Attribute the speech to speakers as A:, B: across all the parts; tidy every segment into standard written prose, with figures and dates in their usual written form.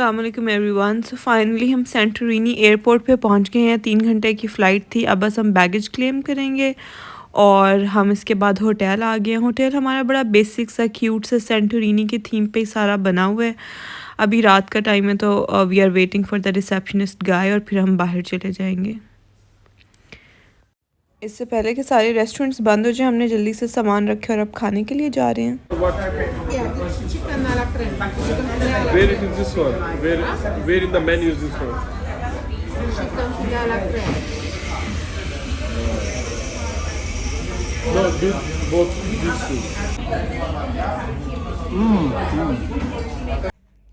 A: अस्सलाम वालेकुम everyone. So finally हम सेंटोरिनी एयरपोर्ट पे पहुंच गए हैं। 3 घंटे की फ़्लाइट थी। अब बस हम बैगेज क्लेम करेंगे और हम इसके बाद होटल आ गए हैं। होटल हमारा बड़ा बेसिक सा क्यूट सा सेंटोरिनी के थीम पे सारा बना हुआ है। अभी रात का टाइम है तो we are waiting for the receptionist guy और फिर हम बाहर चले जाएंगे। इससे पहले कि सारे रेस्टोरेंट्स बंद हो जाए हमने जल्दी से सामान रखे और अब खाने के लिए जा रहे हैं।
B: Yeah, this chicken alla crema. Chicken filet alla
C: Where
B: crema.
C: is this one? Where in the menu is this one?
B: Chicken filet alla crema.
C: No, both these two.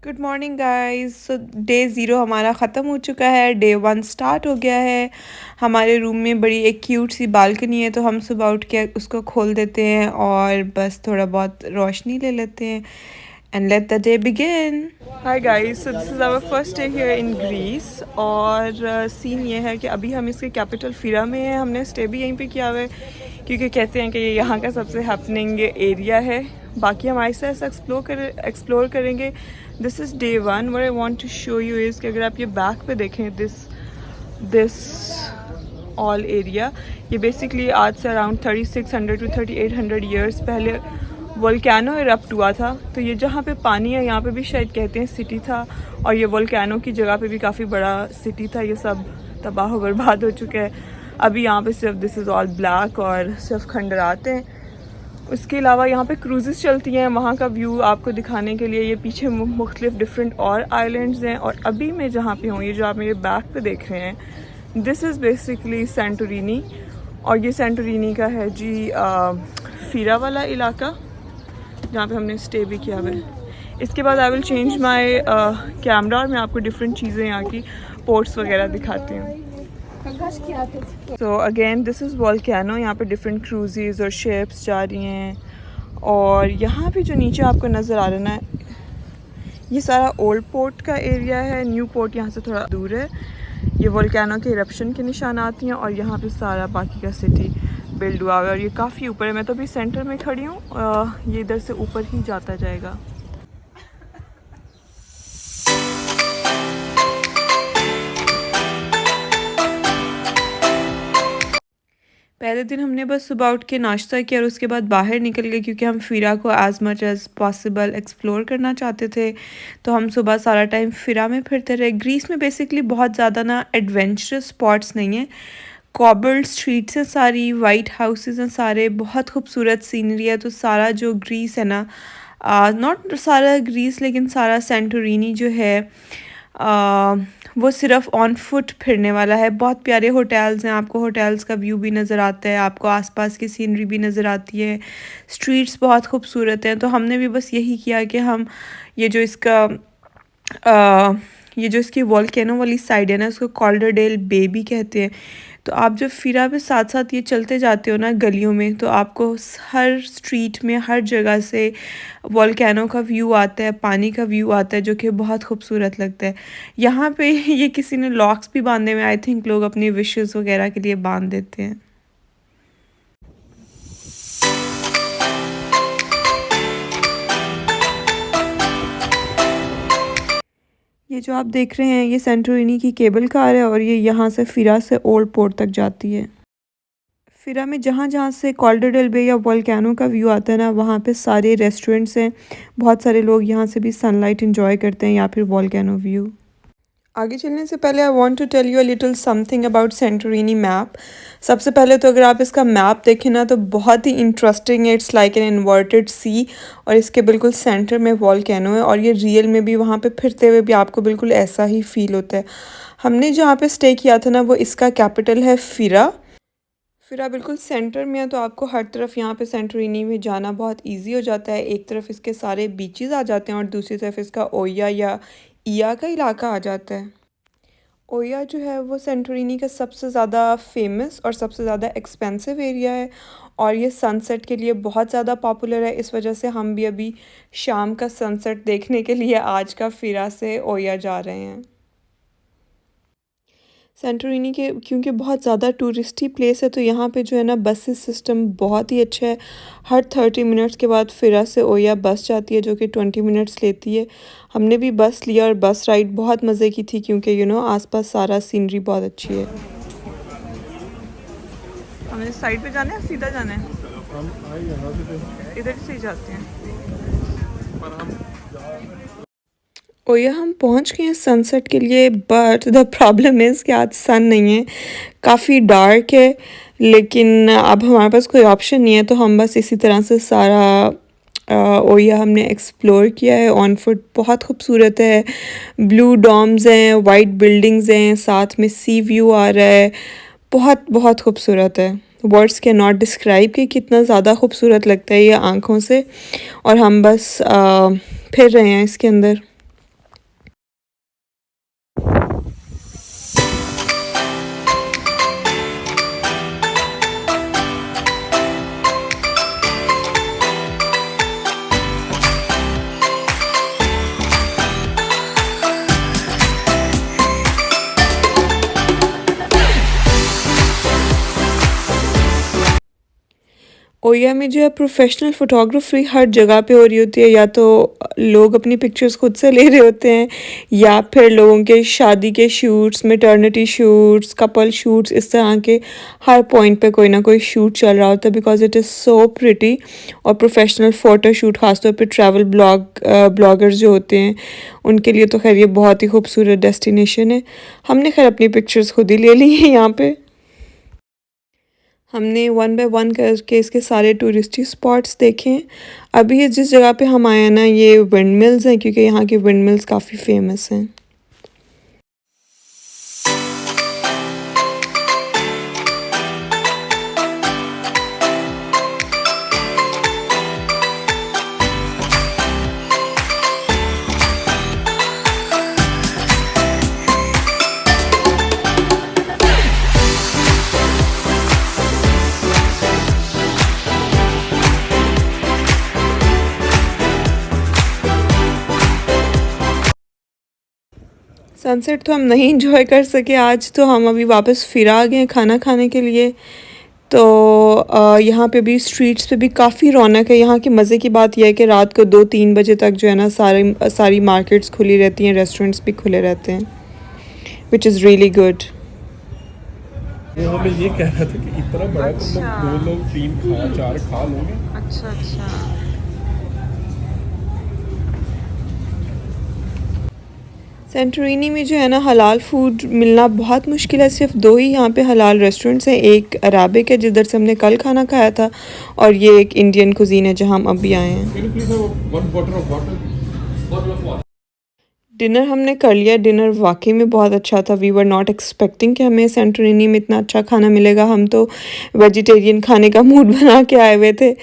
A: Good morning guys. So day zero हमारा ख़त्म हो चुका है। Day 1 start हो गया है। हमारे room में बड़ी एक क्यूट सी बालकनी है तो हम सुबह उठ के उसको खोल देते हैं और बस थोड़ा बहुत रोशनी ले लेते हैं and let the day begin. Hi guys, so this is our first day here in Greece और सीन ये है कि अभी हम इसके कैपिटल फिरा में हैं। हमने स्टे भी यहीं पे किया हुआ है क्योंकि कहते हैं कि ये यहाँ का सबसे हैपनिंग एरिया है। बाकी हम ऐसा ऐसा एक्सप्लोर करेंगे। This is day 1। What I want to show you is कि अगर आप ये बैक पे देखें दिस ऑल एरिया, ये बेसिकली आज से अराउंड 3600 टू 3800 ईयर्स पहले वोल्केनो इरप्ट हुआ था। तो ये जहाँ पे पानी है यहाँ पे भी शायद कहते हैं सिटी था और ये वोल्केनो की जगह पे भी काफ़ी बड़ा सिटी था। ये सब तबाह व बर्बाद हो चुका है। अभी यहाँ पे सिर्फ दिस इज़ ऑल ब्लैक और सिर्फ खंडरात हैं। उसके अलावा यहाँ पे क्रूज़ेस चलती हैं। वहाँ का व्यू आपको दिखाने के लिए ये पीछे मुख्तलिफ डिफरेंट और आइलैंड्स हैं। और अभी मैं जहाँ पे हूँ, ये जो आप मेरे बैक पे देख रहे हैं, दिस इज़ बेसिकली सेंटोरिनी। और ये सेंटोरिनी का है जी फिरा वाला इलाका जहाँ पे हमने स्टे भी किया हुआ है। इसके बाद I will change my camera और मैं आपको डिफरेंट चीज़ें यहाँ की पोर्ट्स वगैरह दिखाती हूँ। तो अगेन दिस इज़ वोल्केनो। यहाँ पे डिफरेंट क्रूज़ेज़ और शिप्स जा रही हैं। और यहाँ पे जो नीचे आपको नज़र आ रहा है ये सारा ओल्ड पोर्ट का एरिया है। न्यू पोर्ट यहाँ से थोड़ा दूर है। ये वोल्केनो के इरप्शन के निशानात हैं और यहाँ पे सारा बाकी का सिटी बिल्ड हुआ हुआ है और ये काफ़ी ऊपर है। मैं तो अभी सेंटर में खड़ी हूँ। ये इधर से ऊपर ही जाता जाएगा। पहले दिन हमने बस सुबह उठ के नाश्ता किया और उसके बाद बाहर निकल गए क्योंकि हम फिरा को as much as possible explore करना चाहते थे। तो हम सुबह सारा टाइम फिरा में फिरते रहे। ग्रीस में बेसिकली बहुत ज़्यादा ना एडवेंचरस स्पॉट्स नहीं है। कॉबल्ड स्ट्रीट्स हैं सारी, वाइट हाउसेस हैं सारे, बहुत खूबसूरत सीनरी है। तो सारा जो ग्रीस है ना, नॉट सारा ग्रीस लेकिन सारा सेंटोरिनी जो है वो सिर्फ ऑन फुट फिरने वाला है। बहुत प्यारे होटल्स हैं। आपको होटल्स का व्यू भी नज़र आता है, आपको आसपास की सीनरी भी नज़र आती है। स्ट्रीट्स बहुत खूबसूरत हैं। तो हमने भी बस यही किया कि हम ये जो इसका ये जो इसकी वोल्केनो वाली साइड है ना, उसको कॉल्डरडेल बे भी कहते हैं। तो आप जब फिरा पे साथ साथ ये चलते जाते हो ना गलियों में, तो आपको हर स्ट्रीट में हर जगह से वोल्केनो का व्यू आता है, पानी का व्यू आता है, जो कि बहुत खूबसूरत लगता है। यहाँ पे ये किसी ने लॉक्स भी बांधे हुए, आई थिंक लोग अपनी विशेस वगैरह के लिए बांध देते हैं। ये जो आप देख रहे हैं ये सेंटोरिनी की केबल कार है और ये यहाँ से फिरा से ओल्ड पोर्ट तक जाती है। फिरा में जहाँ जहाँ से कॉल्डरडेल बे या वोल्केनो का व्यू आता है ना, वहाँ पे सारे रेस्टोरेंट्स हैं। बहुत सारे लोग यहाँ से भी सनलाइट एंजॉय करते हैं या फिर वोल्केनो व्यू। आगे चलने से पहले I want to tell you a little something about Santorini map. सबसे पहले तो अगर आप इसका मैप देखें ना तो बहुत ही इंटरेस्टिंग है। इट्स लाइक एन इन्वर्टेड सी और इसके बिल्कुल सेंटर में वोल्केनो है और ये रियल में भी वहाँ पे फिरते हुए भी आपको बिल्कुल ऐसा ही फील होता है। हमने जहाँ पे स्टे किया था ना वो इसका कैपिटल है फिरा। फिरा बिल्कुल सेंटर में है तो आपको हर तरफ यहाँ पे सेंटोरिनी में जाना बहुत इजी हो जाता है। एक तरफ इसके सारे बीचेस आ जाते हैं और दूसरी तरफ इसका ओया या इया का इलाका आ जाता है। ओया जो है वो सेंटोरिनी का सबसे ज़्यादा फेमस और सबसे ज़्यादा एक्सपेंसिव एरिया है और ये सनसेट के लिए बहुत ज़्यादा पॉपुलर है। इस वजह से हम भी अभी शाम का सनसेट देखने के लिए आज का फिरा से ओया जा रहे हैं। सेंटोरिनी के क्योंकि बहुत ज़्यादा टूरिस्टी प्लेस है तो यहाँ पे जो है ना बसेस सिस्टम बहुत ही अच्छा है। हर 30 मिनट्स के बाद फिरा से ओया बस जाती है जो कि 20 मिनट्स लेती है। हमने भी बस लिया और बस राइड बहुत मज़े की थी क्योंकि आसपास सारा सीनरी बहुत अच्छी है। हमें साइड पे जाना है सीधा जाना है?
C: हम आए यहाँ से
A: इधर से ही जाते हैं।
C: पर हम
A: ओया हम पहुंच गए हैं सनसेट के लिए बट द प्रॉब्लम इज़ कि आज सन नहीं है, काफ़ी डार्क है। लेकिन अब हमारे पास कोई ऑप्शन नहीं है तो हम बस इसी तरह से सारा ओया हमने एक्सप्लोर किया है ऑन फुट। बहुत खूबसूरत है, ब्लू डॉम्स हैं, वाइट बिल्डिंग्स हैं, साथ में सी व्यू आ रहा है। बहुत बहुत खूबसूरत है, वर्ड्स के नॉट डिस्क्राइब कि कितना ज़्यादा खूबसूरत लगता है ये आँखों से। और हम बस फिर रहे हैं इसके अंदर। ओया में जो है प्रोफेशनल फ़ोटोग्राफी हर जगह पे हो रही होती है। या तो लोग अपनी पिक्चर्स खुद से ले रहे होते हैं या फिर लोगों के शादी के shoots, maternity shoots, couple shoots, इस तरह के हर पॉइंट पे कोई ना कोई शूट चल रहा होता है because it is so pretty. और प्रोफेशनल फ़ोटो शूट ख़ासतौर पे ट्रैवल ब्लॉगर्स जो होते हैं उनके लिए तो खैर ये बहुत ही खूबसूरत डेस्टिनेशन है। हमने खैर अपनी पिक्चर्स खुद ही ले ली हैं यहाँ पे। हमने वन बाय वन करके इसके सारे टूरिस्टी स्पॉट्स देखे हैं। अभी ये जिस जगह पे हम आए हैं ना ये विंड मिल्स हैं क्योंकि यहाँ के विंड मिल्स काफ़ी फेमस हैं। सनसेट तो हम नहीं इंजॉय कर सके आज, तो हम अभी वापस फिर आ गए हैं खाना खाने के लिए। तो यहाँ पे भी स्ट्रीट्स पे भी काफ़ी रौनक है। यहाँ की मज़े की बात यह है कि रात को 2-3 बजे तक जो है ना सारी मार्केट्स खुली रहती हैं, रेस्टोरेंट्स भी खुले रहते हैं, विच इज़ रियली गुड।
C: वो हमें ये कह रहा था कि इतना बड़ा तुम लोग 2 लोग 3 4 खा लोगे।
A: अच्छा अच्छा। सेंटोरिनी में जो है ना हलाल फूड मिलना बहुत मुश्किल है। सिर्फ 2 ही यहाँ पे हलाल रेस्टोरेंट्स हैं, एक अराबिक है जिधर से हमने कल खाना खाया था और ये एक इंडियन कुजीन है जहाँ हम अभी आए हैं। डिनर हमने कर लिया। डिनर वाकई में बहुत अच्छा था। वी वर नॉट एक्सपेक्टिंग कि हमें सेंटोरिनी में इतना अच्छा खाना मिलेगा। हम तो वेजिटेरियन खाने का मूड बना के आए हुए थे।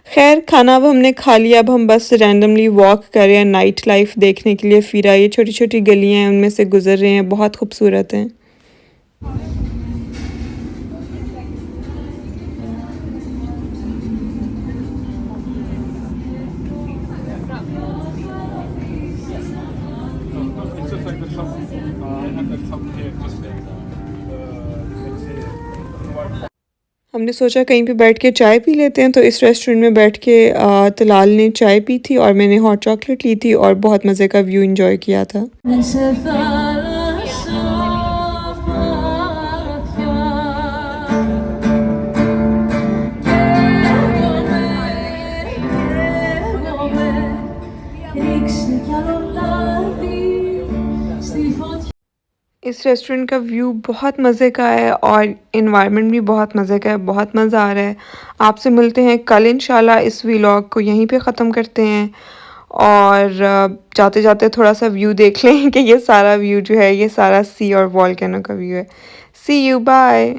A: खैर खाना अब हमने खा लिया। अब हम बस रैंडमली वॉक कर रहे हैं नाइट लाइफ देखने के लिए। फिर ये छोटी छोटी गलियां हैं उनमें से गुजर रहे हैं, बहुत खूबसूरत हैं। हमने सोचा कहीं पे बैठ के चाय पी लेते हैं, तो इस रेस्टोरेंट में बैठ के तलाल ने चाय पी थी और मैंने हॉट चॉकलेट ली थी और बहुत मज़े का व्यू एंजॉय किया था। इस रेस्टोरेंट का व्यू बहुत मज़े का है और इन्वायरमेंट भी बहुत मज़े का है। बहुत मज़ा आ रहा है। आपसे मिलते हैं कल इंशाल्लाह। इस व्लॉग को यहीं पे ख़त्म करते हैं और जाते जाते थोड़ा सा व्यू देख लें कि ये सारा व्यू जो है ये सारा सी और वॉल्केनो का व्यू है। सी यू, बाय।